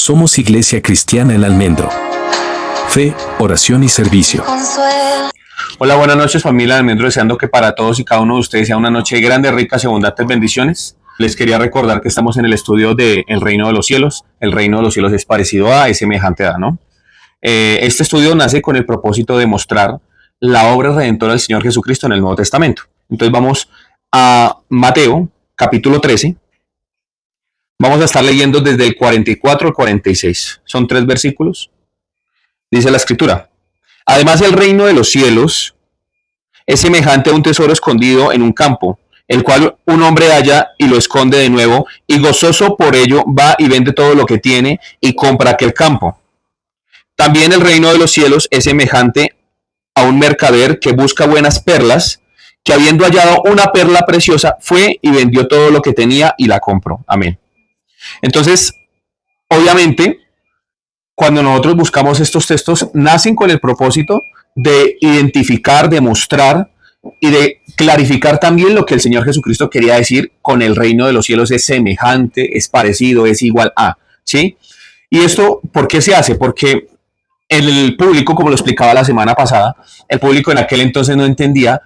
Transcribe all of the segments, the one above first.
Somos Iglesia Cristiana El Almendro. Fe, oración y servicio. Hola, buenas noches familia del Almendro, deseando que para todos y cada uno de ustedes sea una noche de grandes, ricas y abundantes bendiciones. Les quería recordar que estamos en el estudio de El Reino de los Cielos. El Reino de los Cielos es parecido a, es semejante a, ¿no? Este estudio nace con el propósito de mostrar la obra redentora del Señor Jesucristo en el Nuevo Testamento. Entonces vamos a Mateo, capítulo 13. Vamos a estar leyendo desde el 44 al 46. Son 3 versículos. Dice la Escritura: además, el reino de los cielos es semejante a un tesoro escondido en un campo, el cual un hombre halla y lo esconde de nuevo, y gozoso por ello va y vende todo lo que tiene y compra aquel campo. También el reino de los cielos es semejante a un mercader que busca buenas perlas, que habiendo hallado una perla preciosa, fue y vendió todo lo que tenía y la compró. Amén. Entonces, obviamente, cuando nosotros buscamos estos textos, nacen con el propósito de identificar, de mostrar y de clarificar también lo que el Señor Jesucristo quería decir con el reino de los cielos es semejante, es parecido, es igual a, ¿sí? Y esto, ¿por qué se hace? Porque el público, como lo explicaba la semana pasada, el público en aquel entonces no entendía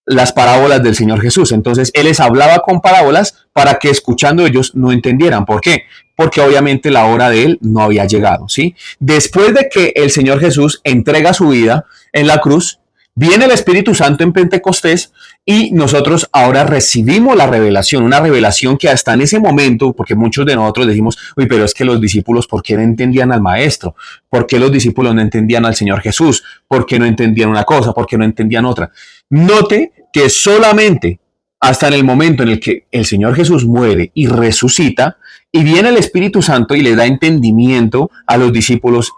las parábolas del Señor Jesús. Entonces Él les hablaba con parábolas para que escuchando ellos no entendieran. ¿Por qué? Porque obviamente la hora de Él no había llegado, ¿sí? Después de que el Señor Jesús entrega su vida en la cruz, viene el Espíritu Santo en Pentecostés y nosotros ahora recibimos la revelación, una revelación que hasta en ese momento, porque muchos de nosotros decimos, uy, pero es que los discípulos, ¿por qué no entendían al Maestro? ¿Por qué los discípulos no entendían al Señor Jesús? ¿Por qué no entendían una cosa? ¿Por qué no entendían otra? Note que solamente hasta en el momento en el que el Señor Jesús muere y resucita, y viene el Espíritu Santo y le da entendimiento a los discípulos.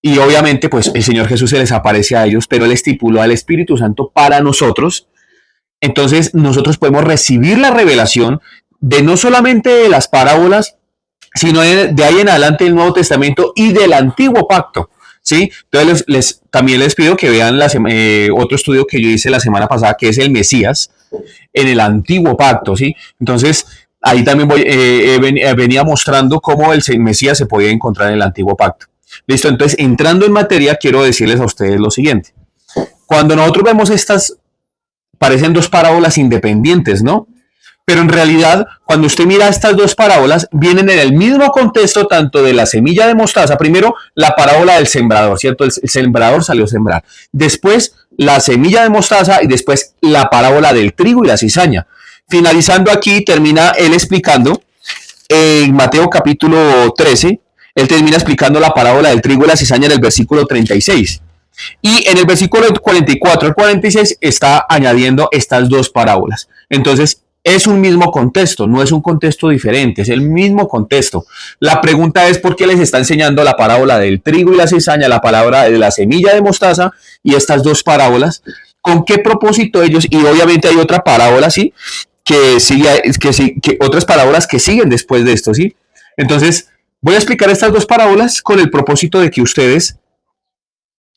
Y obviamente, pues el Señor Jesús se les aparece a ellos, pero Él estipuló al Espíritu Santo para nosotros. Entonces, nosotros podemos recibir la revelación de no solamente de las parábolas, sino de ahí en adelante del Nuevo Testamento y del Antiguo Pacto, ¿sí? Entonces, también les pido que vean otro estudio que yo hice la semana pasada, que es el Mesías en el Antiguo Pacto, ¿sí? Entonces, ahí también venía mostrando cómo el Mesías se podía encontrar en el Antiguo Pacto. Listo, entonces entrando en materia, quiero decirles a ustedes lo siguiente. Cuando nosotros vemos estas, parecen 2 parábolas independientes, ¿no? Pero en realidad, cuando usted mira estas 2 parábolas, vienen en el mismo contexto tanto de la semilla de mostaza. Primero, la parábola del sembrador, ¿cierto? El sembrador salió a sembrar. Después, la semilla de mostaza y después la parábola del trigo y la cizaña. Finalizando aquí, termina él explicando en Mateo capítulo 13, él termina explicando la parábola del trigo y la cizaña en el versículo 36. Y en el versículo 44 al 46 está añadiendo estas 2 parábolas. Entonces, es un mismo contexto, no es un contexto diferente, es el mismo contexto. La pregunta es por qué les está enseñando la parábola del trigo y la cizaña, la palabra de la semilla de mostaza y estas 2 parábolas. ¿Con qué propósito ellos? Y obviamente hay otra parábola, ¿sí? Que otras parábolas que siguen después de esto, ¿sí? Entonces, voy a explicar estas 2 parábolas con el propósito de que ustedes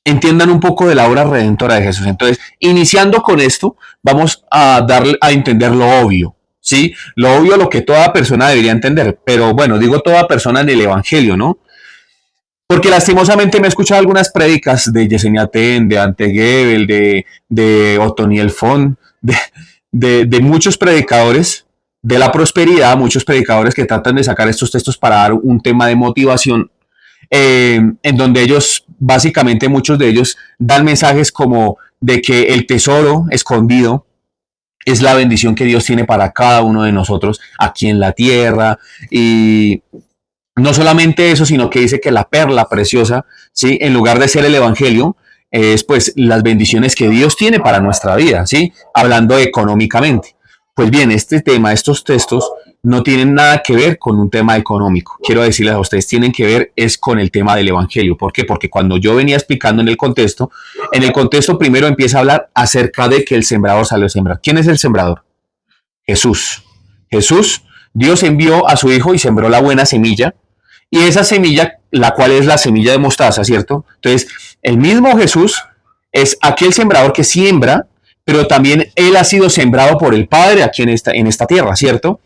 entiendan un poco de la obra redentora de Jesús. Entonces, iniciando con esto, vamos a darle a entender lo obvio, ¿sí? Lo obvio, lo que toda persona debería entender. Pero bueno, digo toda persona en el Evangelio, ¿no? Porque lastimosamente me he escuchado algunas prédicas de Yesenia Ten, de Ante Gebel, de Otoniel Font, de muchos predicadores de la prosperidad, muchos predicadores que tratan de sacar estos textos para dar un tema de motivación, en donde ellos, básicamente muchos de ellos, dan mensajes como de que el tesoro escondido es la bendición que Dios tiene para cada uno de nosotros aquí en la tierra. Y no solamente eso, sino que dice que la perla preciosa, ¿sí? En lugar de ser el evangelio, es pues las bendiciones que Dios tiene para nuestra vida, ¿sí? Hablando económicamente. Pues bien, este tema, estos textos no tienen nada que ver con un tema económico. Quiero decirles a ustedes, tienen que ver es con el tema del evangelio. ¿Por qué? Porque cuando yo venía explicando en el contexto primero empieza a hablar acerca de que el sembrador salió a sembrar. ¿Quién es el sembrador? Jesús. Jesús, Dios envió a su hijo y sembró la buena semilla. Y esa semilla, la cual es la semilla de mostaza, ¿cierto? Entonces, el mismo Jesús es aquel sembrador que siembra pero también él ha sido sembrado por el Padre aquí en esta tierra, ¿cierto?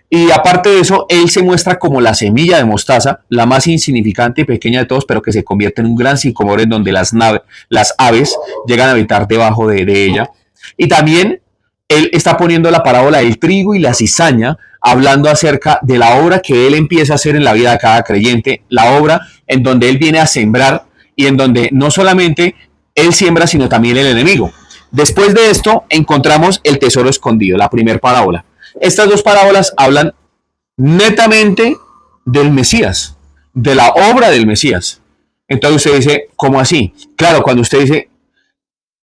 Y aparte de eso, él se muestra como la semilla de mostaza, la más insignificante y pequeña de todos, pero que se convierte en un gran sicómoro en donde las aves llegan a habitar debajo de ella. Y también él está poniendo la parábola del trigo y la cizaña, hablando acerca de la obra que él empieza a hacer en la vida de cada creyente, la obra en donde él viene a sembrar y en donde no solamente él siembra, sino también el enemigo. Después de esto encontramos el tesoro escondido, la primera parábola. Estas dos parábolas hablan netamente del Mesías, de la obra del Mesías. Entonces usted dice, ¿cómo así? Claro, cuando usted dice,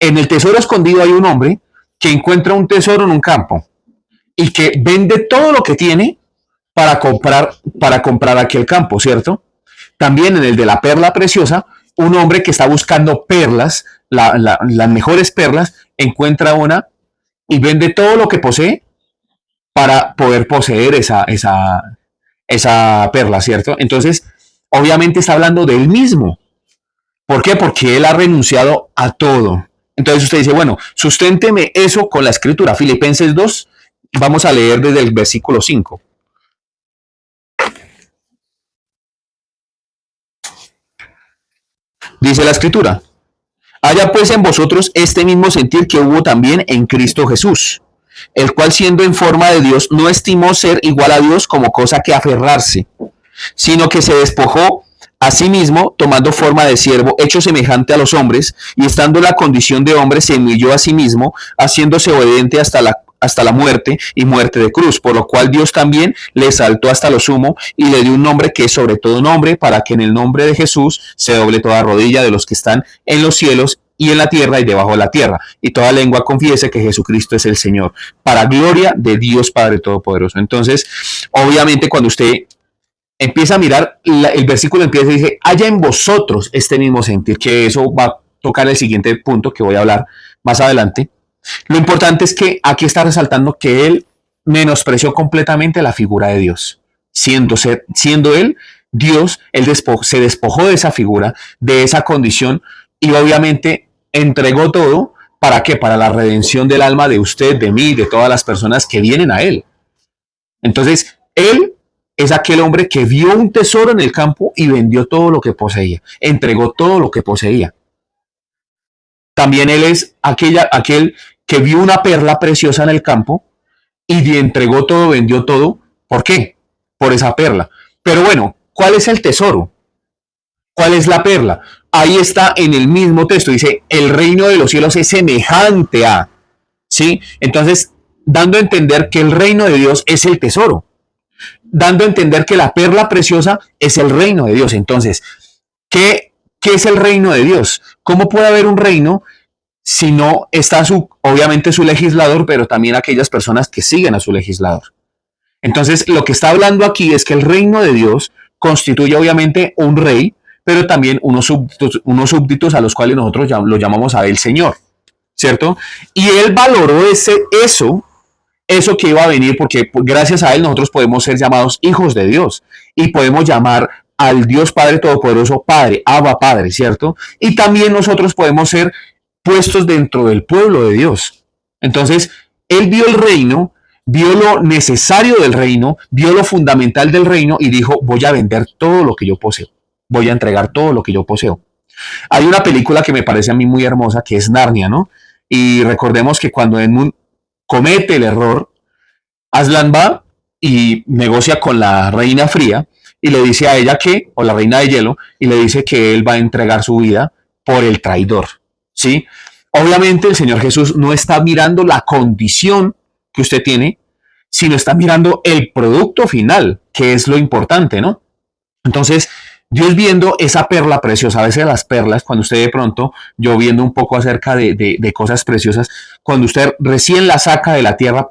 en el tesoro escondido hay un hombre que encuentra un tesoro en un campo y que vende todo lo que tiene para comprar aquel campo, ¿cierto? También en el de la perla preciosa, un hombre que está buscando perlas, las mejores perlas, encuentra una y vende todo lo que posee para poder poseer esa perla, ¿cierto? Entonces, obviamente está hablando de él mismo. ¿Por qué? Porque él ha renunciado a todo. Entonces usted dice, bueno, susténteme eso con la escritura. Filipenses 2, vamos a leer desde el versículo 5. Dice la escritura, haya pues en vosotros este mismo sentir que hubo también en Cristo Jesús, el cual siendo en forma de Dios no estimó ser igual a Dios como cosa que aferrarse, sino que se despojó a sí mismo, tomando forma de siervo, hecho semejante a los hombres, y estando en la condición de hombre, se humilló a sí mismo, haciéndose obediente hasta la muerte y muerte de cruz, por lo cual Dios también le exaltó hasta lo sumo y le dio un nombre que es sobre todo nombre, para que en el nombre de Jesús se doble toda rodilla de los que están en los cielos y en la tierra y debajo de la tierra, y toda lengua confiese que Jesucristo es el Señor, para gloria de Dios Padre Todopoderoso. Entonces, obviamente, cuando usted empieza a mirar, el versículo empieza y dice, haya en vosotros este mismo sentir, que eso va a tocar el siguiente punto que voy a hablar más adelante. Lo importante es que aquí está resaltando que él menospreció completamente la figura de Dios. Siendo él Dios, él se despojó de esa figura, de esa condición, y obviamente entregó todo. ¿Para qué? Para la redención del alma de usted, de mí, de todas las personas que vienen a él. Entonces, él es aquel hombre que vio un tesoro en el campo y vendió todo lo que poseía, entregó todo lo que poseía. También él es aquel que vio una perla preciosa en el campo y entregó todo, vendió todo. ¿Por qué? Por esa perla. Pero bueno, ¿cuál es el tesoro? ¿Cuál es la perla? Ahí está en el mismo texto. Dice, el reino de los cielos es semejante a. ¿Sí? Entonces, dando a entender que el reino de Dios es el tesoro. Dando a entender que la perla preciosa es el reino de Dios. Entonces, ¿qué es el reino de Dios? ¿Cómo puede haber un reino si no está obviamente su legislador, pero también aquellas personas que siguen a su legislador? Entonces, lo que está hablando aquí es que el reino de Dios constituye obviamente un rey, pero también unos súbditos a los cuales nosotros lo llamamos a él Señor, ¿cierto? Y él valoró eso que iba a venir, porque gracias a él nosotros podemos ser llamados hijos de Dios y podemos llamar al Dios Padre Todopoderoso Padre, Abba Padre, ¿cierto? Y también nosotros podemos ser puestos dentro del pueblo de Dios. Entonces, él vio el reino, vio lo necesario del reino, vio lo fundamental del reino y dijo, voy a vender todo lo que yo poseo, voy a entregar todo lo que yo poseo. Hay una película que me parece a mí muy hermosa, que es Narnia, ¿no? Y recordemos que cuando Edmund comete el error, Aslan va y negocia con la reina fría y le dice a ella o la reina de hielo, y le dice que él va a entregar su vida por el traidor, ¿sí? Obviamente el Señor Jesús no está mirando la condición que usted tiene, sino está mirando el producto final, que es lo importante, ¿no? Entonces, Dios viendo esa perla preciosa, a veces las perlas, cuando usted de pronto, yo viendo un poco acerca de cosas preciosas, cuando usted recién la saca de la tierra,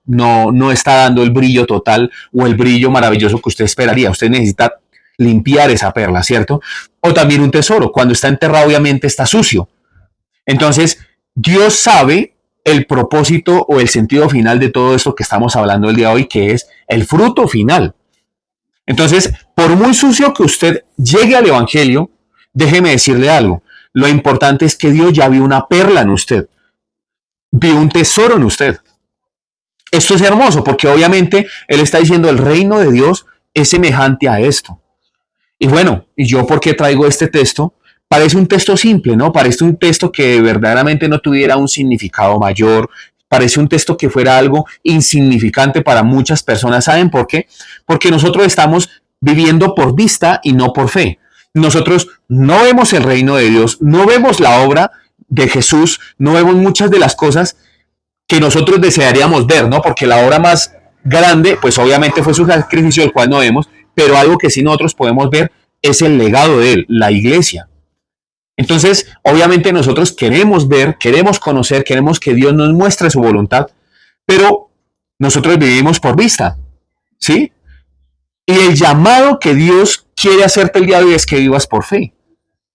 no está dando el brillo total o el brillo maravilloso que usted esperaría. Usted necesita limpiar esa perla, ¿cierto? O también un tesoro, cuando está enterrado obviamente está sucio. Entonces, Dios sabe el propósito o el sentido final de todo esto que estamos hablando el día de hoy, que es el fruto final. Entonces, por muy sucio que usted llegue al Evangelio, déjeme decirle algo. Lo importante es que Dios ya vio una perla en usted. vi un tesoro en usted. Esto es hermoso porque obviamente él está diciendo el reino de Dios es semejante a esto. Y bueno, ¿y yo por qué traigo este texto? Parece un texto simple, ¿no? Parece un texto que verdaderamente no tuviera un significado mayor. Parece un texto que fuera algo insignificante para muchas personas. ¿Saben por qué? Porque nosotros estamos viviendo por vista y no por fe. Nosotros no vemos el reino de Dios, no vemos la obra de Jesús, no vemos muchas de las cosas que nosotros desearíamos ver, ¿no? Porque la obra más grande, pues obviamente fue su sacrificio, el cual no vemos, pero algo que sí nosotros podemos ver es el legado de él, la iglesia. Entonces, obviamente nosotros queremos ver, queremos conocer, queremos que Dios nos muestre su voluntad, pero nosotros vivimos por vista, ¿sí? Y el llamado que Dios quiere hacerte el día de hoy es que vivas por fe,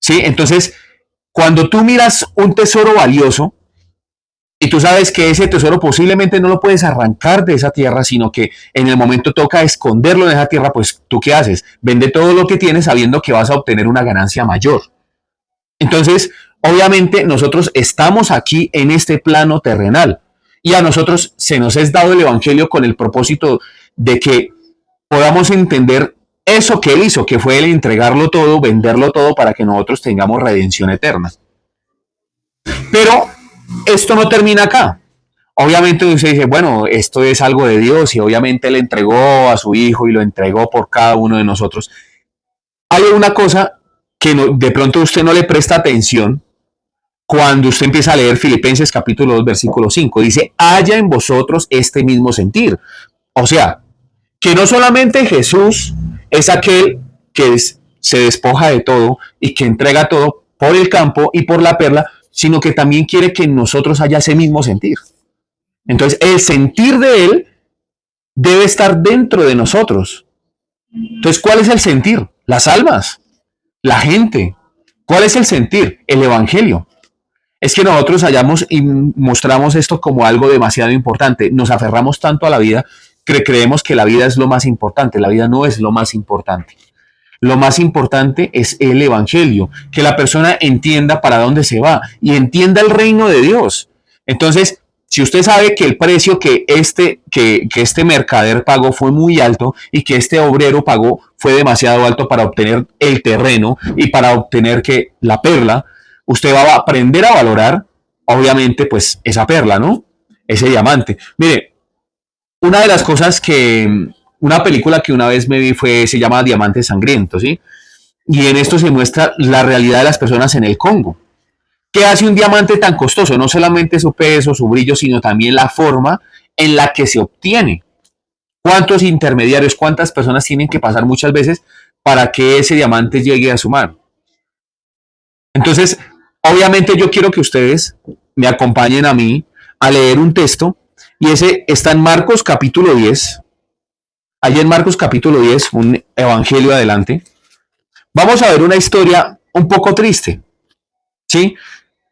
¿sí? Entonces, cuando tú miras un tesoro valioso, y tú sabes que ese tesoro posiblemente no lo puedes arrancar de esa tierra, sino que en el momento toca esconderlo en esa tierra, pues ¿tú qué haces? Vende todo lo que tienes sabiendo que vas a obtener una ganancia mayor. Entonces, obviamente nosotros estamos aquí en este plano terrenal y a nosotros se nos es dado el Evangelio con el propósito de que podamos entender eso que él hizo, que fue el entregarlo todo, venderlo todo para que nosotros tengamos redención eterna. Pero esto no termina acá. Obviamente usted dice, bueno, esto es algo de Dios y obviamente él entregó a su hijo y lo entregó por cada uno de nosotros. Hay una cosa que no, de pronto usted no le presta atención cuando usted empieza a leer Filipenses capítulo 2, versículo 5. Dice, haya en vosotros este mismo sentir. O sea, que no solamente Jesús es aquel que se despoja de todo y que entrega todo por el campo y por la perla, sino que también quiere que en nosotros haya ese mismo sentir. Entonces, el sentir de él debe estar dentro de nosotros. Entonces, ¿cuál es el sentir? Las almas, la gente. ¿Cuál es el sentir? El evangelio. Es que nosotros hallamos y mostramos esto como algo demasiado importante. Nos aferramos tanto a la vida que creemos que la vida es lo más importante. La vida no es lo más importante. Lo más importante es el evangelio, que la persona entienda para dónde se va y entienda el reino de Dios. Entonces, si usted sabe que el precio que este mercader pagó fue muy alto y que este obrero pagó fue demasiado alto para obtener el terreno y para obtener que la perla, usted va a aprender a valorar, obviamente, pues esa perla, ¿no? Ese diamante. Mire, una de las cosas una película que una vez me vi se llama Diamantes Sangrientos, ¿sí? Y en esto se muestra la realidad de las personas en el Congo. ¿Qué hace un diamante tan costoso? No solamente su peso, su brillo, sino también la forma en la que se obtiene. ¿Cuántos intermediarios, cuántas personas tienen que pasar muchas veces para que ese diamante llegue a su mano? Entonces, obviamente yo quiero que ustedes me acompañen a mí a leer un texto y ese está en Marcos capítulo 10. Allí en Marcos capítulo 10, un evangelio adelante, vamos a ver una historia un poco triste, ¿sí?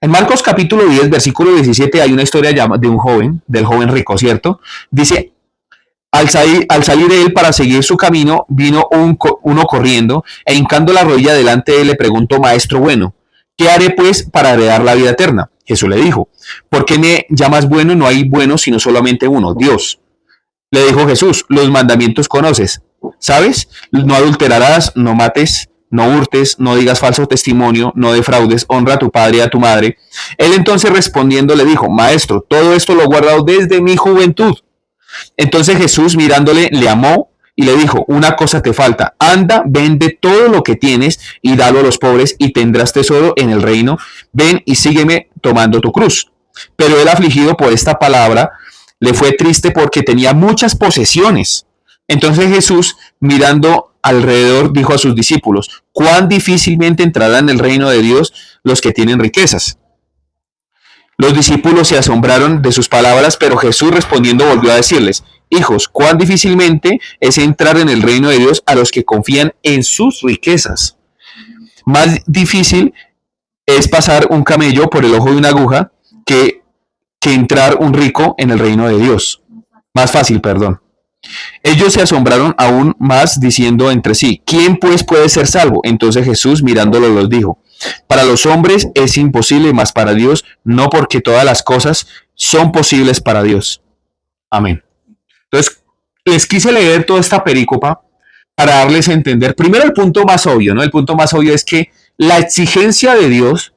En Marcos capítulo 10, versículo 17, hay una historia de un joven, del joven rico, ¿cierto? Dice, al salir de él para seguir su camino, vino uno corriendo e hincando la rodilla delante de él le preguntó, maestro bueno, ¿qué haré pues para heredar la vida eterna? Jesús le dijo, ¿por qué me llamas bueno? No hay bueno sino solamente uno, Dios. Le dijo Jesús, los mandamientos conoces, ¿sabes? No adulterarás, no mates, no hurtes, no digas falso testimonio, no defraudes, honra a tu padre y a tu madre. Él entonces respondiendo le dijo, maestro, todo esto lo he guardado desde mi juventud. Entonces Jesús mirándole le amó y le dijo, una cosa te falta, anda, vende todo lo que tienes y dalo a los pobres y tendrás tesoro en el reino, ven y sígueme tomando tu cruz. Pero él afligido por esta palabra, le fue triste porque tenía muchas posesiones. Entonces Jesús, mirando alrededor, dijo a sus discípulos, cuán difícilmente entrarán en el reino de Dios los que tienen riquezas. Los discípulos se asombraron de sus palabras, pero Jesús respondiendo volvió a decirles, hijos, cuán difícilmente es entrar en el reino de Dios a los que confían en sus riquezas. Más difícil es pasar un camello por el ojo de una aguja que entrar un rico en el reino de Dios. Más fácil, perdón. Ellos se asombraron aún más diciendo entre sí, ¿quién pues puede ser salvo? Entonces Jesús mirándolo los dijo, para los hombres es imposible, mas para Dios no, porque todas las cosas son posibles para Dios. Amén. Entonces, les quise leer toda esta perícopa para darles a entender, primero el punto más obvio, ¿no? El punto más obvio es que la exigencia de Dios,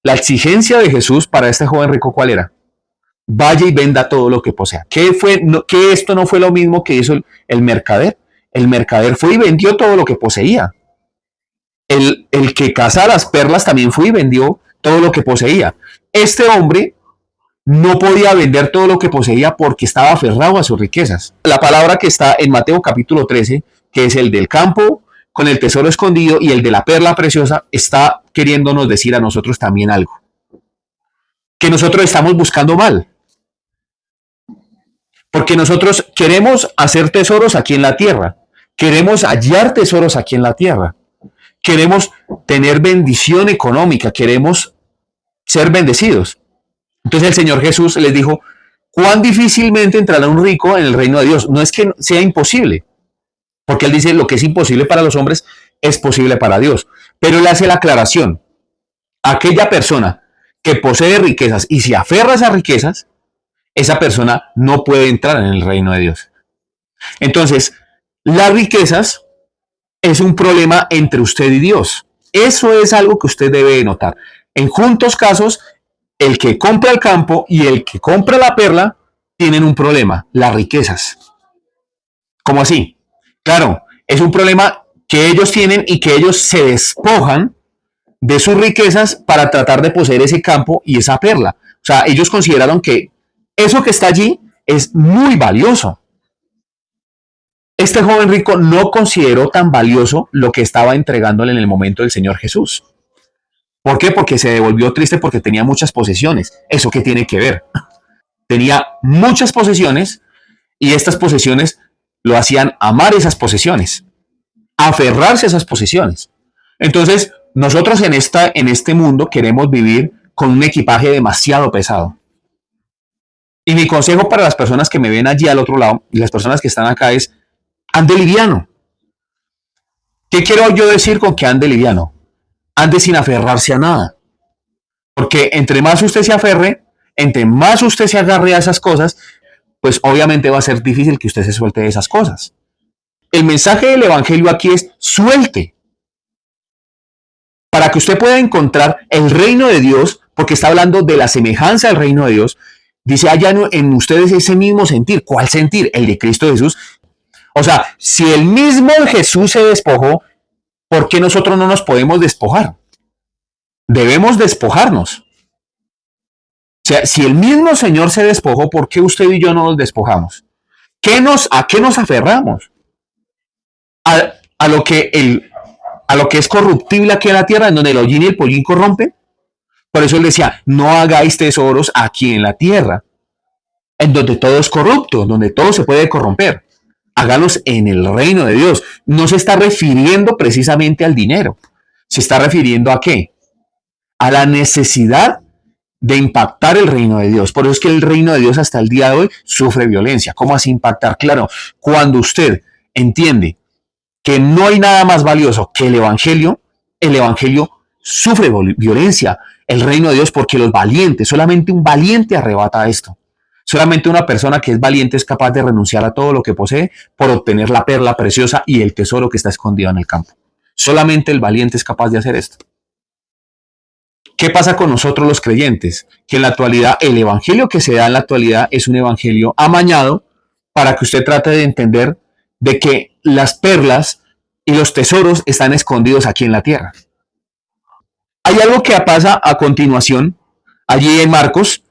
la exigencia de Jesús para este joven rico, ¿cuál era? Vaya y venda todo lo que posea. ¿Que esto no fue lo mismo que hizo el mercader? El mercader fue y vendió todo lo que poseía. El que caza las perlas también fue y vendió todo lo que poseía. Este hombre no podía vender todo lo que poseía porque estaba aferrado a sus riquezas. La palabra que está en Mateo capítulo 13, que es el del campo con el tesoro escondido y el de la perla preciosa, está queriéndonos decir a nosotros también algo. Que nosotros estamos buscando mal. Porque nosotros queremos hacer tesoros aquí en la tierra. Queremos hallar tesoros aquí en la tierra. Queremos tener bendición económica. Queremos ser bendecidos. Entonces el Señor Jesús les dijo, cuán difícilmente entrará un rico en el reino de Dios. No es que sea imposible, porque Él dice, lo que es imposible para los hombres es posible para Dios. Pero Él hace la aclaración, aquella persona que posee riquezas y se aferra a esas riquezas, esa persona no puede entrar en el reino de Dios. Entonces, las riquezas es un problema entre usted y Dios. Eso es algo que usted debe notar. En juntos casos, el que compra el campo y el que compra la perla tienen un problema, las riquezas. ¿Cómo así? Claro, es un problema que ellos tienen y que ellos se despojan de sus riquezas para tratar de poseer ese campo y esa perla. O sea, ellos consideraron que eso que está allí es muy valioso. Este joven rico no consideró tan valioso lo que estaba entregándole en el momento del Señor Jesús. ¿Por qué? Porque se devolvió triste porque tenía muchas posesiones. ¿Eso qué tiene que ver? Tenía muchas posesiones y estas posesiones lo hacían amar esas posesiones, aferrarse a esas posesiones. Entonces, nosotros en este mundo queremos vivir con un equipaje demasiado pesado. Y mi consejo para las personas que me ven allí al otro lado y las personas que están acá es, ande liviano. ¿Qué quiero yo decir con que ande liviano? Ande sin aferrarse a nada. Porque entre más usted se aferre, entre más usted se agarre a esas cosas, pues obviamente va a ser difícil que usted se suelte de esas cosas. El mensaje del Evangelio aquí es suelte. Para que usted pueda encontrar el reino de Dios, porque está hablando de la semejanza del reino de Dios, dice allá en ustedes ese mismo sentir. ¿Cuál sentir? El de Cristo Jesús. O sea, si el mismo Jesús se despojó, ¿por qué nosotros no nos podemos despojar? Debemos despojarnos. O sea, si el mismo Señor se despojó, ¿por qué usted y yo no nos despojamos? ¿A qué nos aferramos? A lo que es corruptible aquí en la tierra, en donde el hollín y el pollín corrompen. Por eso él decía, no hagáis tesoros aquí en la tierra, en donde todo es corrupto, donde todo se puede corromper. Hágalos en el reino de Dios. No se está refiriendo precisamente al dinero. Se está refiriendo ¿a qué? A la necesidad de impactar el reino de Dios. Por eso es que el reino de Dios hasta el día de hoy sufre violencia. ¿Cómo así impactar? Claro, cuando usted entiende que no hay nada más valioso que el Evangelio sufre violencia. El reino de Dios, porque los valientes, solamente un valiente arrebata esto. Solamente una persona que es valiente es capaz de renunciar a todo lo que posee por obtener la perla preciosa y el tesoro que está escondido en el campo. Solamente el valiente es capaz de hacer esto. ¿Qué pasa con nosotros los creyentes? Que en la actualidad, el evangelio que se da en la actualidad es un evangelio amañado para que usted trate de entender de que las perlas y los tesoros están escondidos aquí en la tierra. Hay algo que pasa a continuación, allí en Marcos,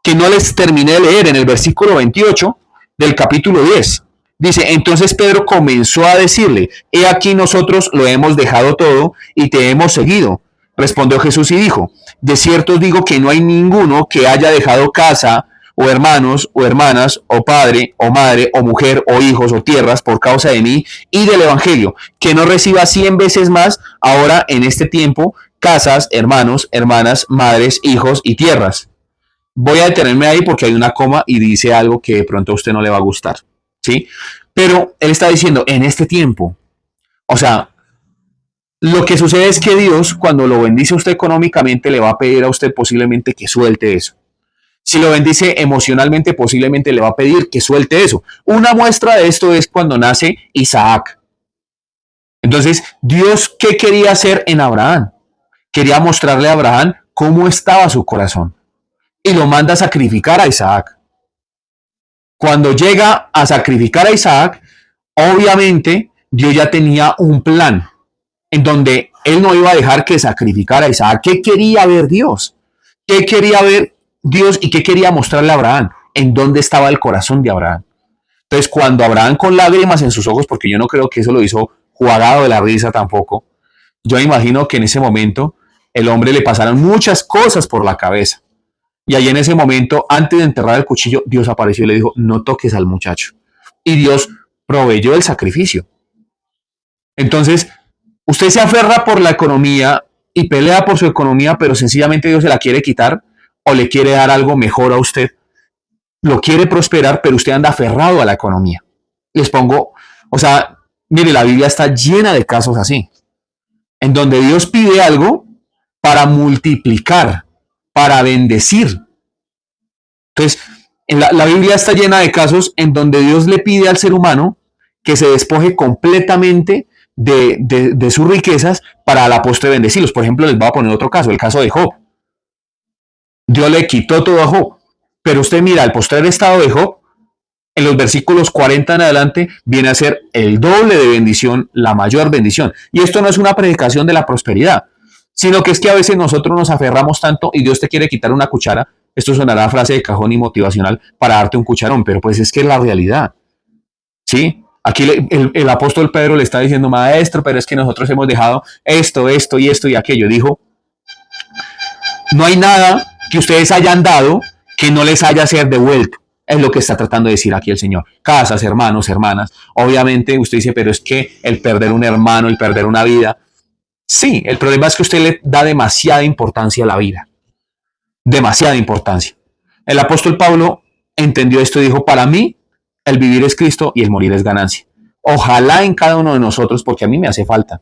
que no les terminé de leer en el versículo 28 del capítulo 10. Dice, entonces Pedro comenzó a decirle, he aquí nosotros lo hemos dejado todo y te hemos seguido. Respondió Jesús y dijo, de cierto os digo que no hay ninguno que haya dejado casa, o hermanos, o hermanas, o padre, o madre, o mujer, o hijos, o tierras, por causa de mí y del evangelio, que no reciba 100 veces más ahora en este tiempo, casas, hermanos, hermanas, madres, hijos y tierras. Voy a detenerme ahí porque hay una coma y dice algo que de pronto a usted no le va a gustar, ¿sí? Pero él está diciendo, en este tiempo, o sea, lo que sucede es que Dios, cuando lo bendice a usted económicamente, le va a pedir a usted posiblemente que suelte eso. Si lo bendice emocionalmente, posiblemente le va a pedir que suelte eso. Una muestra de esto es cuando nace Isaac. Entonces, Dios, ¿qué quería hacer en Abraham? Quería mostrarle a Abraham cómo estaba su corazón. Y lo manda a sacrificar a Isaac. Cuando llega a sacrificar a Isaac, obviamente Dios ya tenía un plan en donde él no iba a dejar que sacrificara a Isaac. ¿Qué quería ver Dios? ¿Qué quería ver Dios y qué quería mostrarle a Abraham? ¿En dónde estaba el corazón de Abraham? Entonces, cuando Abraham con lágrimas en sus ojos, porque yo no creo que eso lo hizo jugado de la risa tampoco, yo imagino que en ese momento el hombre le pasaron muchas cosas por la cabeza. Y ahí en ese momento, antes de enterrar el cuchillo, Dios apareció y le dijo, no toques al muchacho. Y Dios proveyó el sacrificio. Entonces, usted se aferra por la economía y pelea por su economía, pero sencillamente Dios se la quiere quitar o le quiere dar algo mejor a usted. Lo quiere prosperar, pero usted anda aferrado a la economía. Les pongo, o sea, mire, la Biblia está llena de casos así, en donde Dios pide algo para multiplicar, para bendecir. Entonces, la Biblia está llena de casos en donde Dios le pide al ser humano que se despoje completamente de sus riquezas para a la postre bendecirlos. Por ejemplo, les voy a poner otro caso, el caso de Job. Dios le quitó todo a Job, pero usted mira el postrer estado de Job, en los versículos 40 en adelante, viene a ser el doble de bendición, la mayor bendición. Y esto no es una predicación de la prosperidad, sino que es que a veces nosotros nos aferramos tanto y Dios te quiere quitar una cuchara. Esto sonará a frase de cajón y motivacional para darte un cucharón, pero pues es que es la realidad. ¿Sí? Aquí el apóstol Pedro le está diciendo, maestro, pero es que nosotros hemos dejado esto, esto y esto y aquello. Dijo, no hay nada que ustedes hayan dado que no les haya ser devuelto. Es lo que está tratando de decir aquí el Señor. Casas, hermanos, hermanas. Obviamente usted dice, pero es que el perder un hermano, el perder una vida. Sí, el problema es que usted le da demasiada importancia a la vida. Demasiada importancia. El apóstol Pablo entendió esto y dijo, para mí el vivir es Cristo y el morir es ganancia. Ojalá en cada uno de nosotros, porque a mí me hace falta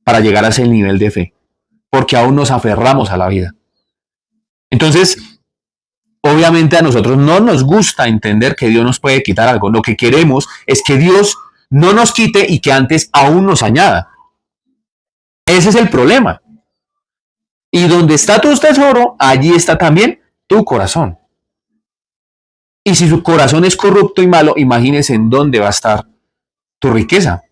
para llegar a ese nivel de fe, porque aún nos aferramos a la vida. Entonces, obviamente a nosotros no nos gusta entender que Dios nos puede quitar algo. Lo que queremos es que Dios no nos quite y que antes aún nos añada. Ese es el problema. Y donde está tu tesoro, allí está también tu corazón. Y si su corazón es corrupto y malo, imagínese en dónde va a estar tu riqueza.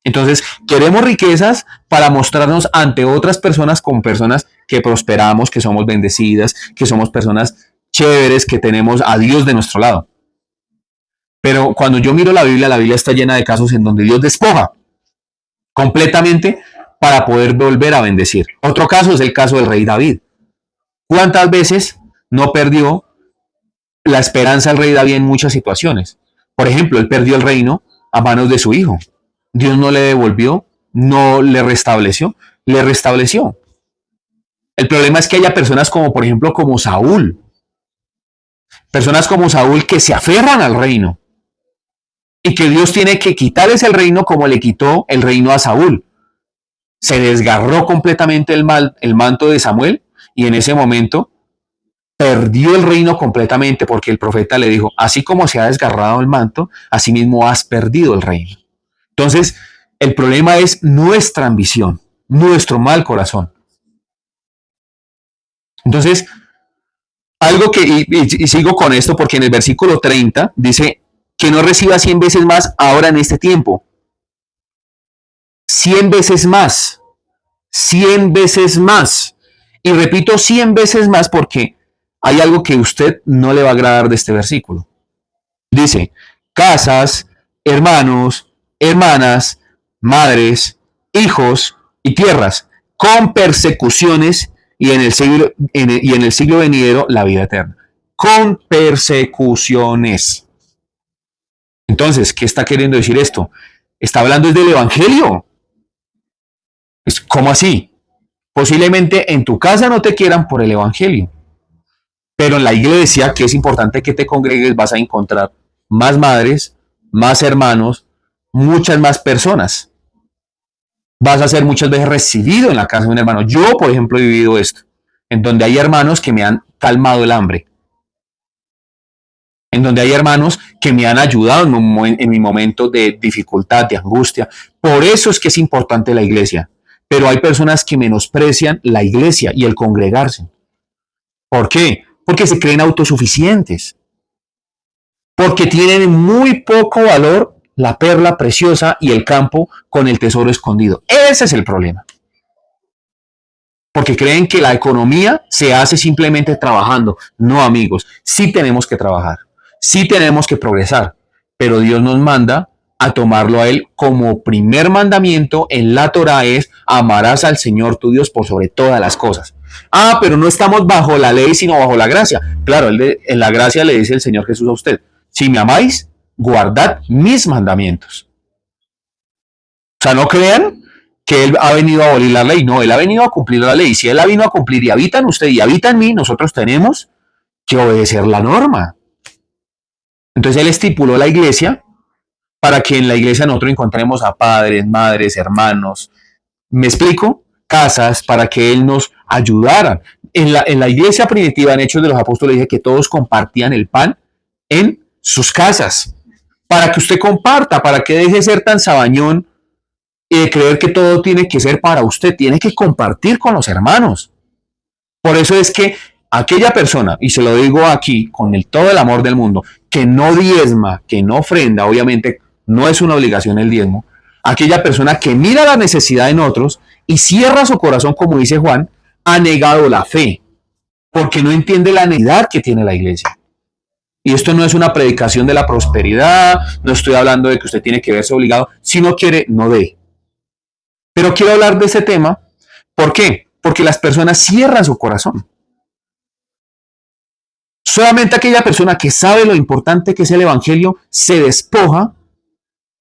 Entonces, queremos riquezas para mostrarnos ante otras personas como personas que prosperamos, que somos bendecidas, que somos personas chéveres, que tenemos a Dios de nuestro lado. Pero cuando yo miro la Biblia está llena de casos en donde Dios despoja completamente para poder volver a bendecir. Otro caso es el caso del rey David. ¿Cuántas veces no perdió la esperanza el rey David en muchas situaciones? Por ejemplo, él perdió el reino a manos de su hijo. Dios no le devolvió, no le restableció, le restableció. El problema es que haya personas como, por ejemplo, como Saúl. Personas como Saúl que se aferran al reino y que Dios tiene que quitarles el reino como le quitó el reino a Saúl. Se desgarró completamente el manto de Samuel y en ese momento perdió el reino completamente porque el profeta le dijo, así como se ha desgarrado el manto, así mismo has perdido el reino. Entonces, el problema es nuestra ambición, nuestro mal corazón. Entonces, algo que, y sigo con esto porque en el versículo 30 dice que no reciba 100 veces más ahora en este tiempo. 100 veces más. 100 veces más. Y repito 100 veces más porque hay algo que a usted no le va a agradar de este versículo. Dice, casas, hermanos, hermanas, madres, hijos y tierras, con persecuciones y en el siglo venidero la vida eterna. Con persecuciones. Entonces, ¿qué está queriendo decir esto? Está hablando del Evangelio. ¿Cómo así? Posiblemente en tu casa no te quieran por el Evangelio, pero en la iglesia, que es importante que te congregues, vas a encontrar más madres, más hermanos, muchas más personas. Vas a ser muchas veces recibido en la casa de un hermano. Yo, por ejemplo, he vivido esto, en donde hay hermanos que me han calmado el hambre. en donde hay hermanos que me han ayudado en mi momento de dificultad, de angustia. Por eso es que es importante la iglesia. Pero hay personas que menosprecian la iglesia y el congregarse. ¿Por qué? Porque se creen autosuficientes. Porque tienen muy poco valor la perla preciosa y el campo con el tesoro escondido. Ese es el problema. Porque creen que la economía se hace simplemente trabajando. No, amigos, sí tenemos que trabajar, sí tenemos que progresar, pero Dios nos manda a tomarlo a Él como primer mandamiento en la Torah es amarás al Señor tu Dios por sobre todas las cosas. Ah, pero no estamos bajo la ley, sino bajo la gracia. Claro, en la gracia le dice el Señor Jesús a usted, si me amáis, guardad mis mandamientos. O sea, no crean que Él ha venido a abolir la ley. No, Él ha venido a cumplir la ley. Si Él ha venido a cumplir y habita en usted y habita en mí, nosotros tenemos que obedecer la norma. Entonces Él estipuló la iglesia para que en la iglesia nosotros encontremos a padres, madres, hermanos. ¿Me explico? Casas para que Él nos ayudara. En la iglesia primitiva, en Hechos de los Apóstoles, dice que todos compartían el pan en sus casas. Para que usted comparta, para que deje de ser tan sabañón y de creer que todo tiene que ser para usted, tiene que compartir con los hermanos. Por eso es que aquella persona, y se lo digo aquí con todo el amor del mundo, que no diezma, que no ofrenda, obviamente no es una obligación el diezmo, aquella persona que mira la necesidad en otros y cierra su corazón, como dice Juan, ha negado la fe, porque no entiende la necesidad que tiene la iglesia. Y esto no es una predicación de la prosperidad, no estoy hablando de que usted tiene que verse obligado, si no quiere, no dé. Pero quiero hablar de ese tema. ¿Por qué? Porque las personas cierran su corazón. Solamente aquella persona que sabe lo importante que es el Evangelio se despoja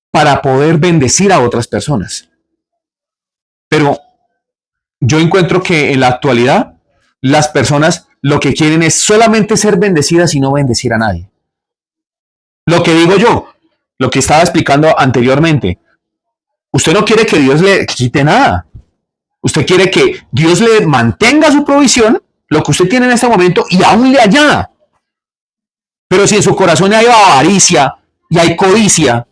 para poder bendecir a otras personas. Pero yo encuentro que en la actualidad las personas lo que quieren es solamente ser bendecidas y no bendecir a nadie. Lo que digo yo, lo que estaba explicando anteriormente, usted no quiere que Dios le quite nada. Usted quiere que Dios le mantenga su provisión, lo que usted tiene en este momento, y aún le añada. Pero si en su corazón hay avaricia y hay codicia,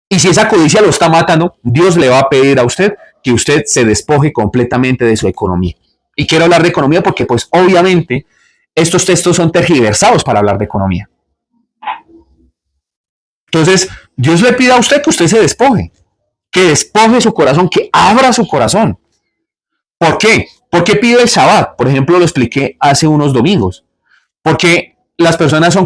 y si esa codicia lo está matando, Dios le va a pedir a usted que usted se despoje completamente de su economía. Y quiero hablar de economía porque, pues, obviamente, estos textos son tergiversados para hablar de economía. Entonces, Dios le pide a usted que usted se despoje, que despoje su corazón, que abra su corazón. ¿Por qué? ¿Por qué pide el Shabbat? Por ejemplo, lo expliqué hace unos domingos. Porque las personas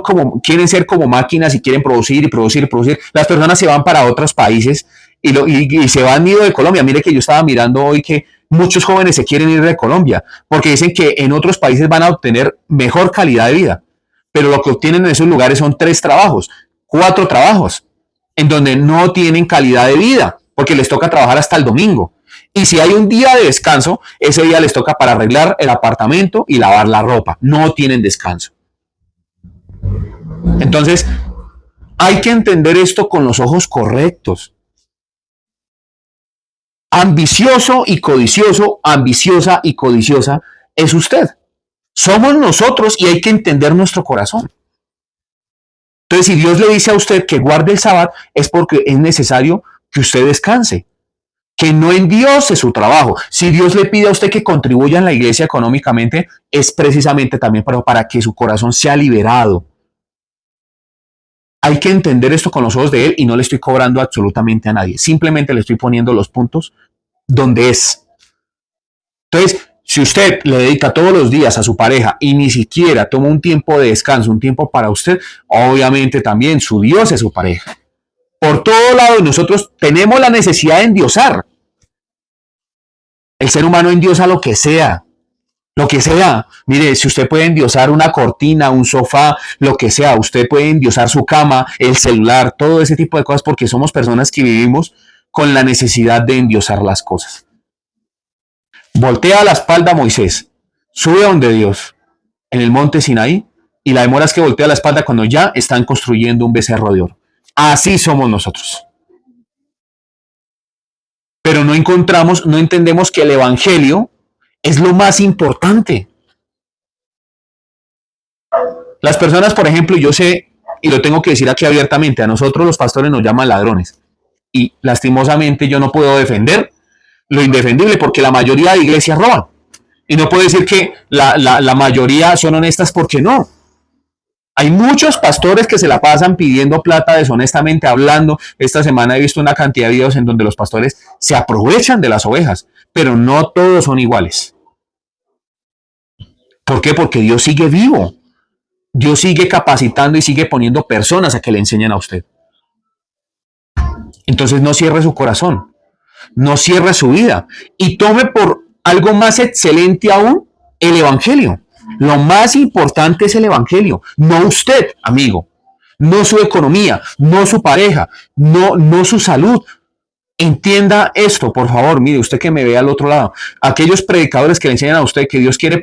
quieren ser como máquinas y quieren producir y producir y producir. Las personas se van para otros países y se van ido de Colombia. Mire que yo estaba mirando hoy que muchos jóvenes se quieren ir de Colombia porque dicen que en otros países van a obtener mejor calidad de vida. Pero lo que obtienen en esos lugares son 3 trabajos, 4 trabajos, en donde no tienen calidad de vida porque les toca trabajar hasta el domingo. Y si hay un día de descanso, ese día les toca para arreglar el apartamento y lavar la ropa. No tienen descanso. Entonces, hay que entender esto con los ojos correctos. Ambicioso y codicioso, ambiciosa y codiciosa es usted. Somos nosotros y hay que entender nuestro corazón. Entonces, si Dios le dice a usted que guarde el sábado, es porque es necesario que usted descanse, que no endiose su trabajo. Si Dios le pide a usted que contribuya en la iglesia económicamente, es precisamente también para que su corazón sea liberado. Hay que entender esto con los ojos de Él y no le estoy cobrando absolutamente a nadie. Simplemente le estoy poniendo los puntos donde es. Entonces, si usted le dedica todos los días a su pareja y ni siquiera toma un tiempo de descanso, un tiempo para usted, obviamente también su Dios es su pareja. Por todo lado nosotros tenemos la necesidad de endiosar. El ser humano endiosa lo que sea. Lo que sea, mire, si usted puede endiosar una cortina, un sofá, lo que sea, usted puede endiosar su cama, el celular, todo ese tipo de cosas, porque somos personas que vivimos con la necesidad de endiosar las cosas. Voltea la espalda a Moisés, sube donde Dios, en el monte Sinaí, y la demora es que voltea la espalda cuando ya están construyendo un becerro de oro. Así somos nosotros. Pero no entendemos que el Evangelio es lo más importante. Las personas, por ejemplo, yo sé, y lo tengo que decir aquí abiertamente, a nosotros los pastores nos llaman ladrones. Y lastimosamente yo no puedo defender lo indefendible porque la mayoría de iglesias roban. Y no puedo decir que la mayoría son honestas porque no. Hay muchos pastores que se la pasan pidiendo plata deshonestamente, hablando. Esta semana he visto una cantidad de videos en donde los pastores se aprovechan de las ovejas, pero no todos son iguales. ¿Por qué? Porque Dios sigue vivo. Dios sigue capacitando y sigue poniendo personas a que le enseñen a usted. Entonces no cierre su corazón, no cierre su vida y tome por algo más excelente aún el Evangelio. Lo más importante es el Evangelio, no usted, amigo, no su economía, no su pareja, no su salud. Entienda esto, por favor, mire, usted que me ve al otro lado, aquellos predicadores que le enseñan a usted que Dios quiere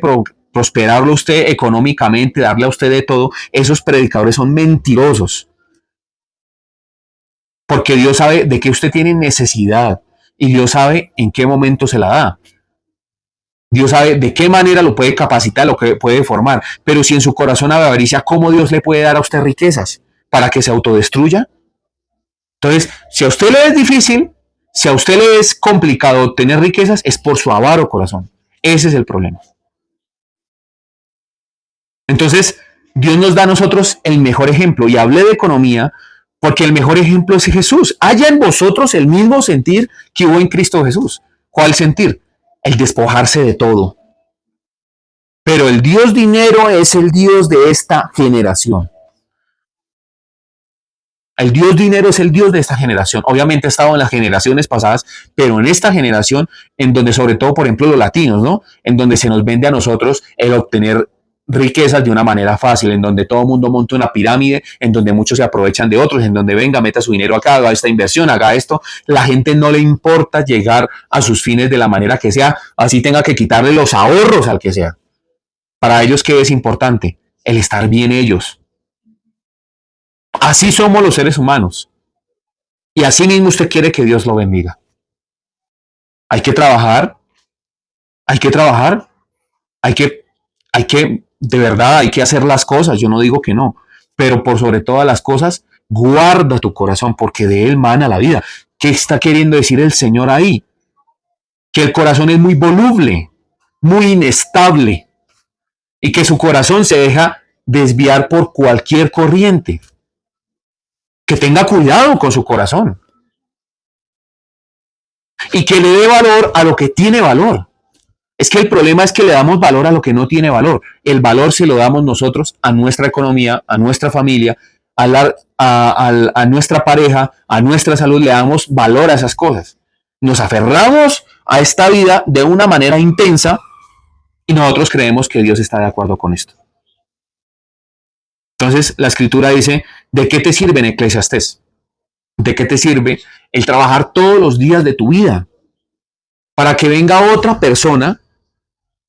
prosperarlo a usted económicamente, darle a usted de todo, esos predicadores son mentirosos. Porque Dios sabe de qué usted tiene necesidad y Dios sabe en qué momento se la da. Dios sabe de qué manera lo puede capacitar, lo que puede formar. Pero si en su corazón hay avaricia, ¿cómo Dios le puede dar a usted riquezas? ¿Para que se autodestruya? Entonces, si a usted le es difícil, si a usted le es complicado obtener riquezas, es por su avaro corazón. Ese es el problema. Entonces, Dios nos da a nosotros el mejor ejemplo. Y hablé de economía porque el mejor ejemplo es Jesús. Haya en vosotros el mismo sentir que hubo en Cristo Jesús. ¿Cuál sentir? El despojarse de todo. Pero el Dios dinero es el Dios de esta generación. El Dios dinero es el Dios de esta generación. Obviamente ha estado en las generaciones pasadas, pero en esta generación, en donde sobre todo, por ejemplo, los latinos, ¿no? En donde se nos vende a nosotros el obtener riquezas de una manera fácil, en donde todo el mundo monta una pirámide, en donde muchos se aprovechan de otros, en donde venga, meta su dinero acá, haga esta inversión, haga esto. La gente no le importa llegar a sus fines de la manera que sea, así tenga que quitarle los ahorros al que sea. Para ellos, ¿qué es importante? El estar bien ellos. Así somos los seres humanos. Y así mismo usted quiere que Dios lo bendiga. Hay que trabajar, hay que trabajar, hay que, de verdad, hay que hacer las cosas. Yo no digo que no, pero por sobre todas las cosas, guarda tu corazón porque de él mana la vida. ¿Qué está queriendo decir el Señor ahí? Que el corazón es muy voluble, muy inestable y que su corazón se deja desviar por cualquier corriente. Que tenga cuidado con su corazón y que le dé valor a lo que tiene valor. Es que el problema es que le damos valor a lo que no tiene valor. El valor se lo damos nosotros a nuestra economía, a nuestra familia, a nuestra pareja, a nuestra salud, le damos valor a esas cosas. Nos aferramos a esta vida de una manera intensa y nosotros creemos que Dios está de acuerdo con esto. Entonces la escritura dice, ¿de qué te sirve en Eclesiastés? ¿De qué te sirve el trabajar todos los días de tu vida para que venga otra persona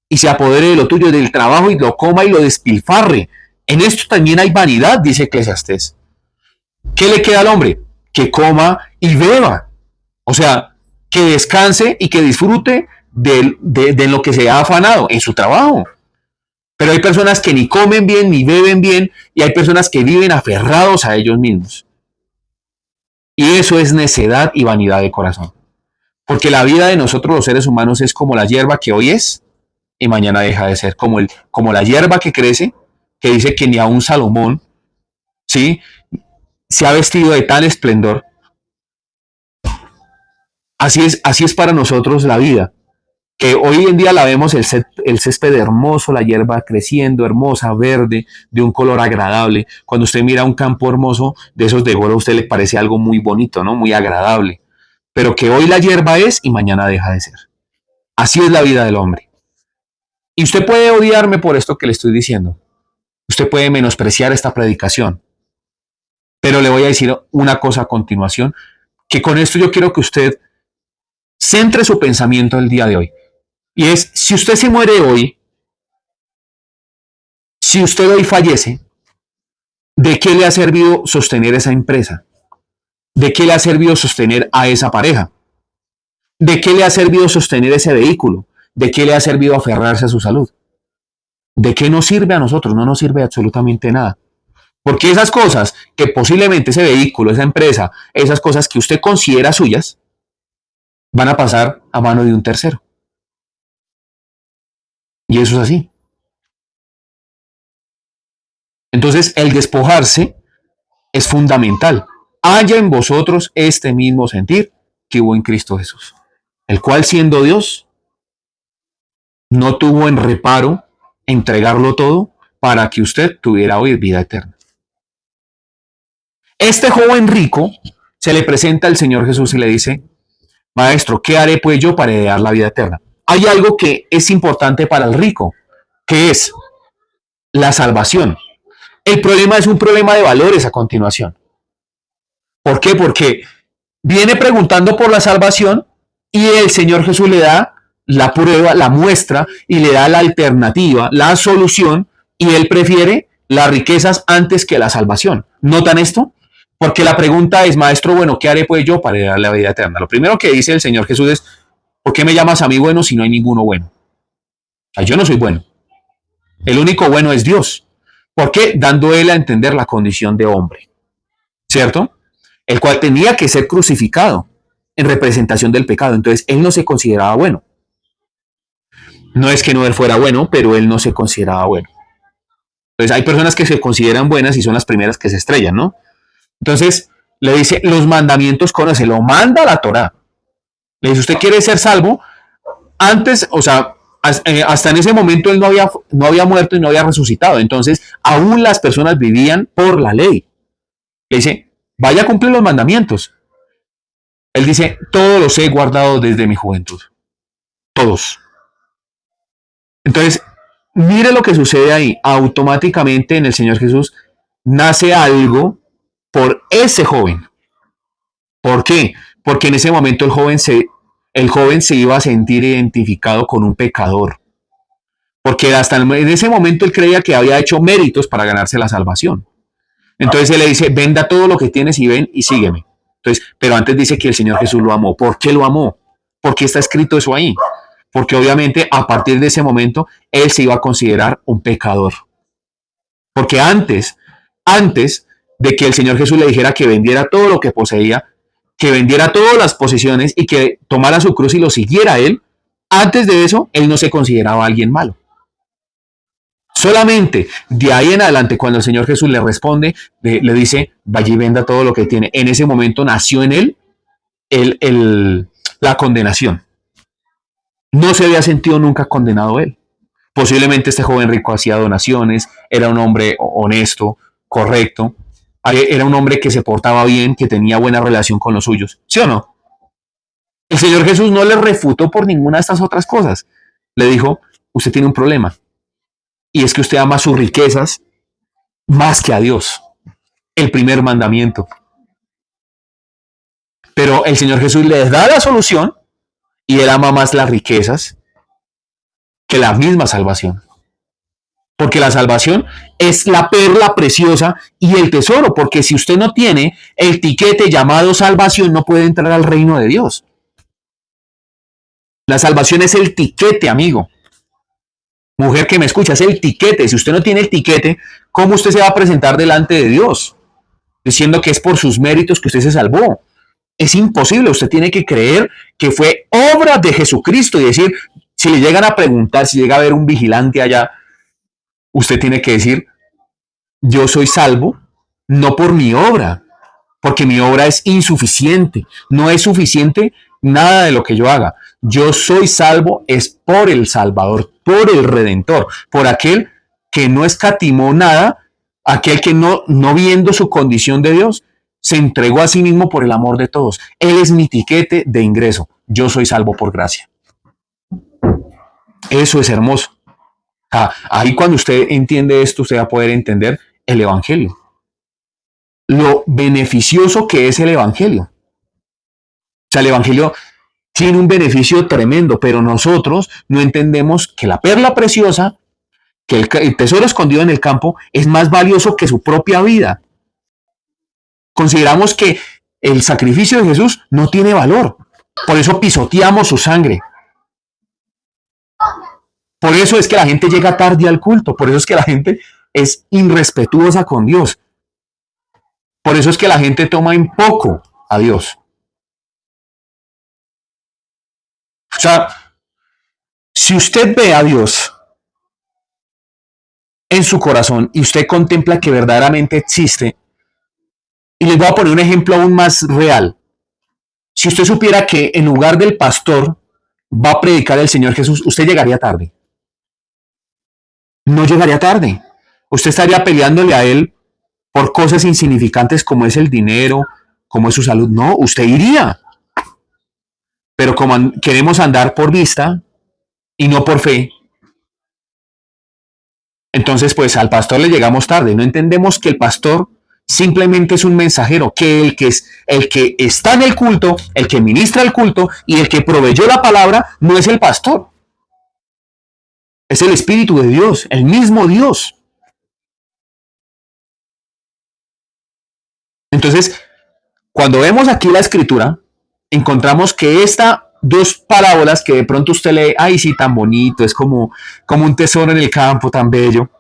y se apodere de lo tuyo, del trabajo y lo coma y lo despilfarre? En esto también hay vanidad, dice Eclesiastés. ¿Qué le queda al hombre? Que coma y beba. O sea, que descanse y que disfrute de lo que se ha afanado en su trabajo. Pero hay personas que ni comen bien, ni beben bien, y hay personas que viven aferrados a ellos mismos. Y eso es necedad y vanidad de corazón. Porque la vida de nosotros los seres humanos es como la hierba que hoy es y mañana deja de ser. Como la hierba que crece, que dice que ni aun Salomón, ¿sí?, se ha vestido de tal esplendor. Así es para nosotros la vida. Que hoy en día la vemos el césped hermoso, la hierba creciendo, hermosa, verde, de un color agradable. Cuando usted mira un campo hermoso de esos de oro, a usted le parece algo muy bonito, ¿no? Muy agradable. Pero que hoy la hierba es y mañana deja de ser. Así es la vida del hombre. Y usted puede odiarme por esto que le estoy diciendo. Usted puede menospreciar esta predicación. Pero le voy a decir una cosa a continuación, que con esto yo quiero que usted centre su pensamiento el día de hoy. Y es, si usted se muere hoy, si usted hoy fallece, ¿de qué le ha servido sostener esa empresa? ¿De qué le ha servido sostener a esa pareja? ¿De qué le ha servido sostener ese vehículo? ¿De qué le ha servido aferrarse a su salud? ¿De qué nos sirve a nosotros? No nos sirve absolutamente nada. Porque esas cosas que posiblemente ese vehículo, esa empresa, esas cosas que usted considera suyas, van a pasar a mano de un tercero. Y eso es así. Entonces, el despojarse es fundamental. Haya en vosotros este mismo sentir que hubo en Cristo Jesús, el cual siendo Dios, no tuvo en reparo entregarlo todo para que usted tuviera hoy vida eterna. Este joven rico se le presenta al Señor Jesús y le dice, Maestro, ¿qué haré pues yo para heredar la vida eterna? Hay algo que es importante para el rico, que es la salvación. El problema es un problema de valores a continuación. ¿Por qué? Porque viene preguntando por la salvación y el Señor Jesús le da la prueba, la muestra y le da la alternativa, la solución, y él prefiere las riquezas antes que la salvación. ¿Notan esto? Porque la pregunta es, Maestro, bueno, ¿qué haré pues yo para heredar la vida eterna? Lo primero que dice el Señor Jesús es, ¿por qué me llamas a mí bueno si no hay ninguno bueno? Yo no soy bueno. El único bueno es Dios. ¿Por qué? Dando él a entender la condición de hombre, ¿cierto? El cual tenía que ser crucificado en representación del pecado. Entonces, él no se consideraba bueno. No es que no él fuera bueno, pero él no se consideraba bueno. Entonces, hay personas que se consideran buenas y son las primeras que se estrellan, ¿no? Entonces, le dice, los mandamientos conoce, lo manda la Torá. Le dice, usted quiere ser salvo. Antes, o sea, hasta en ese momento él no había muerto y no había resucitado. Entonces, aún las personas vivían por la ley. Le dice, vaya a cumplir los mandamientos. Él dice, todos los he guardado desde mi juventud. Todos. Entonces, mire lo que sucede ahí. Automáticamente en el Señor Jesús nace algo por ese joven. ¿Por qué? Porque en ese momento el joven se iba a sentir identificado con un pecador. Porque hasta en ese momento él creía que había hecho méritos para ganarse la salvación. Entonces él le dice, venda todo lo que tienes y ven y sígueme. Entonces, pero antes dice que el Señor Jesús lo amó. ¿Por qué lo amó? ¿Por qué está escrito eso ahí? Porque obviamente a partir de ese momento él se iba a considerar un pecador. Porque antes de que el Señor Jesús le dijera que vendiera todo lo que poseía, que vendiera todas las posesiones y que tomara su cruz y lo siguiera a él, antes de eso él no se consideraba alguien malo. Solamente de ahí en adelante, cuando el Señor Jesús le responde, le dice, vaya y venda todo lo que tiene. En ese momento nació en él la condenación. No se había sentido nunca condenado él. Posiblemente este joven rico hacía donaciones, era un hombre honesto, correcto, era un hombre que se portaba bien, que tenía buena relación con los suyos. ¿Sí o no? El Señor Jesús no le refutó por ninguna de estas otras cosas. Le dijo, usted tiene un problema. Y es que usted ama sus riquezas más que a Dios. El primer mandamiento. Pero el Señor Jesús le da la solución y él ama más las riquezas que la misma salvación. Porque la salvación es la perla preciosa y el tesoro, porque si usted no tiene el tiquete llamado salvación, no puede entrar al reino de Dios. La salvación es el tiquete, amigo. Mujer que me escucha, es el tiquete. Si usted no tiene el tiquete, ¿cómo usted se va a presentar delante de Dios? Diciendo que es por sus méritos que usted se salvó. Es imposible, usted tiene que creer que fue obra de Jesucristo y decir, si le llegan a preguntar, si llega a haber un vigilante allá, usted tiene que decir, yo soy salvo no por mi obra, porque mi obra es insuficiente, no es suficiente nada de lo que yo haga. Yo soy salvo es por el Salvador, por el Redentor, por aquel que no escatimó nada, aquel que no viendo su condición de Dios, se entregó a sí mismo por el amor de todos. Él es mi tiquete de ingreso. Yo soy salvo por gracia. Eso es hermoso. Ahí cuando usted entiende esto, usted va a poder entender el Evangelio. Lo beneficioso que es el Evangelio. O sea, el Evangelio tiene un beneficio tremendo, pero nosotros no entendemos que la perla preciosa, que el tesoro escondido en el campo, es más valioso que su propia vida. Consideramos que el sacrificio de Jesús no tiene valor. Por eso pisoteamos su sangre. Por eso es que la gente llega tarde al culto, por eso es que la gente es irrespetuosa con Dios, por eso es que la gente toma en poco a Dios. O sea, si usted ve a Dios en su corazón y usted contempla que verdaderamente existe, y les voy a poner un ejemplo aún más real. Si usted supiera que en lugar del pastor va a predicar el Señor Jesús, usted llegaría tarde. No llegaría tarde. Usted estaría peleándole a él por cosas insignificantes como es el dinero, como es su salud. No, usted iría. Pero como queremos andar por vista y no por fe, entonces pues al pastor le llegamos tarde. No entendemos que el pastor simplemente es un mensajero, que el que está en el culto, el que ministra el culto y el que proveyó la palabra no es el pastor. Es el Espíritu de Dios, el mismo Dios. Entonces, cuando vemos aquí la escritura, encontramos que estas dos parábolas que de pronto usted lee, ay, sí, tan bonito, es como un tesoro en el campo, tan bello.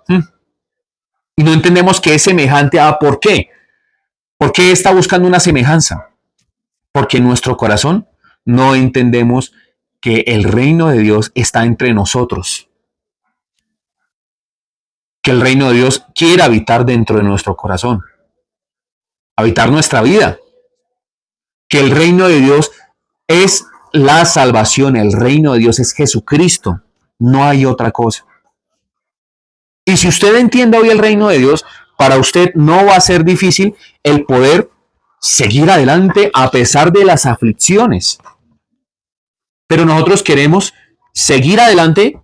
Y no entendemos que es semejante a por qué. ¿Por qué está buscando una semejanza? Porque en nuestro corazón no entendemos que el reino de Dios está entre nosotros. Que el reino de Dios quiere habitar dentro de nuestro corazón. Habitar nuestra vida. Que el reino de Dios es la salvación. El reino de Dios es Jesucristo. No hay otra cosa. Y si usted entiende hoy el reino de Dios, para usted no va a ser difícil el poder seguir adelante a pesar de las aflicciones. Pero nosotros queremos seguir adelante,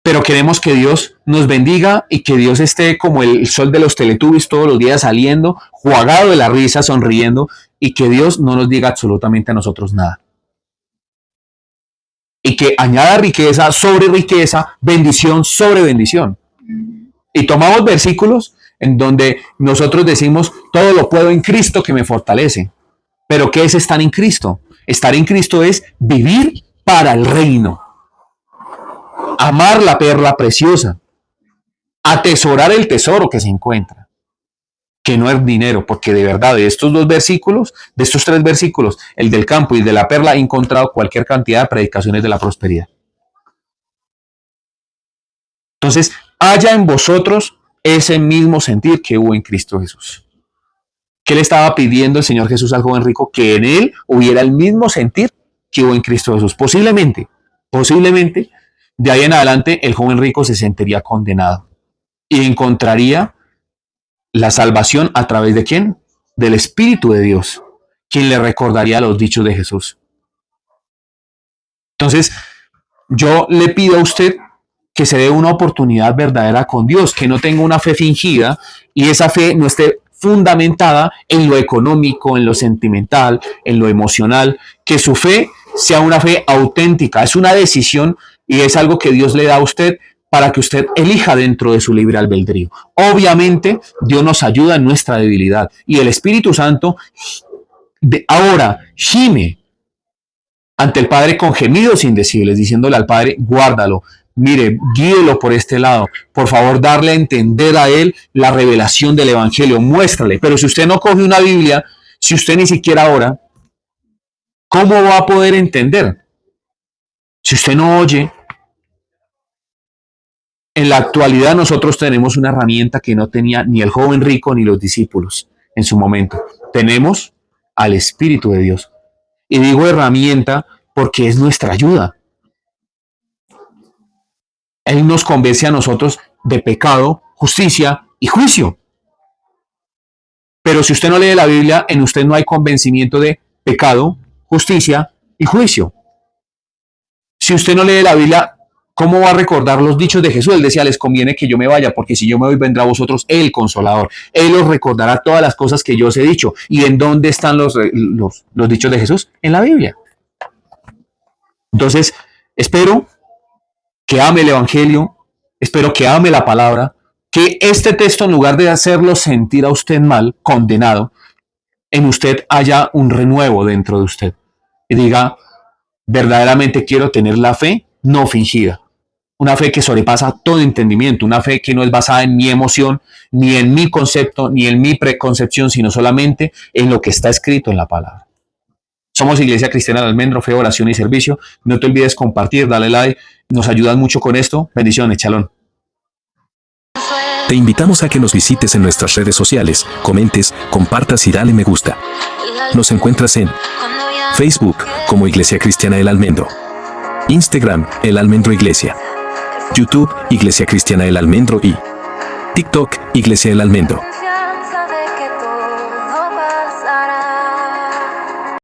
pero queremos que Dios nos bendiga y que Dios esté como el sol de los Teletubbies todos los días saliendo, jugado de la risa, sonriendo, y que Dios no nos diga absolutamente a nosotros nada. Y que añada riqueza sobre riqueza, bendición sobre bendición. Y tomamos versículos en donde nosotros decimos, todo lo puedo en Cristo que me fortalece. Pero ¿qué es estar en Cristo? Estar en Cristo es vivir para el reino. Amar la perla preciosa. Atesorar el tesoro que se encuentra. Que no es dinero, porque de verdad de estos dos versículos, de estos tres versículos, el del campo y el de la perla, he encontrado cualquier cantidad de predicaciones de la prosperidad. Entonces, haya en vosotros ese mismo sentir que hubo en Cristo Jesús. ¿Qué le estaba pidiendo el Señor Jesús al joven rico? Que en él hubiera el mismo sentir que hubo en Cristo Jesús. Posiblemente, de ahí en adelante el joven rico se sentiría condenado y encontraría la salvación a través de ¿quién? Del Espíritu de Dios, quien le recordaría los dichos de Jesús. Entonces, yo le pido a usted que se dé una oportunidad verdadera con Dios, que no tenga una fe fingida y esa fe no esté fundamentada en lo económico, en lo sentimental, en lo emocional, que su fe sea una fe auténtica, es una decisión y es algo que Dios le da a usted para que usted elija dentro de su libre albedrío. Obviamente, Dios nos ayuda en nuestra debilidad y el Espíritu Santo ahora gime ante el Padre con gemidos indecibles, diciéndole al Padre, guárdalo, mire, guíelo por este lado, por favor darle a entender a él la revelación del Evangelio, muéstrale, pero si usted no coge una Biblia, si usted ni siquiera ora, ¿cómo va a poder entender? Si usted no oye, en la actualidad nosotros tenemos una herramienta que no tenía ni el joven rico ni los discípulos en su momento. Tenemos al Espíritu de Dios. Y digo herramienta porque es nuestra ayuda. Él nos convence a nosotros de pecado, justicia y juicio. Pero si usted no lee la Biblia, en usted no hay convencimiento de pecado, justicia y juicio. Si usted no lee la Biblia, ¿cómo va a recordar los dichos de Jesús? Él decía, les conviene que yo me vaya, porque si yo me voy, vendrá a vosotros el Consolador. Él os recordará todas las cosas que yo os he dicho. ¿Y en dónde están los dichos de Jesús? En la Biblia. Entonces, espero que ame el Evangelio, espero que ame la palabra, que este texto, en lugar de hacerlo sentir a usted mal, condenado, en usted haya un renuevo dentro de usted. Y diga, verdaderamente quiero tener la fe no fingida. una fe que sobrepasa todo entendimiento, una fe que no es basada en mi emoción, ni en mi concepto, ni en mi preconcepción, sino solamente en lo que está escrito en la palabra. Somos Iglesia Cristiana del Almendro, Fe, Oración y Servicio. No te olvides compartir, dale like, nos ayudan mucho con esto. Bendiciones, chalón. Te invitamos a que nos visites en nuestras redes sociales, comentes, compartas y dale me gusta. Nos encuentras en Facebook como Iglesia Cristiana El Almendro, Instagram El Almendro Iglesia, YouTube Iglesia Cristiana El Almendro y TikTok Iglesia El Almendro.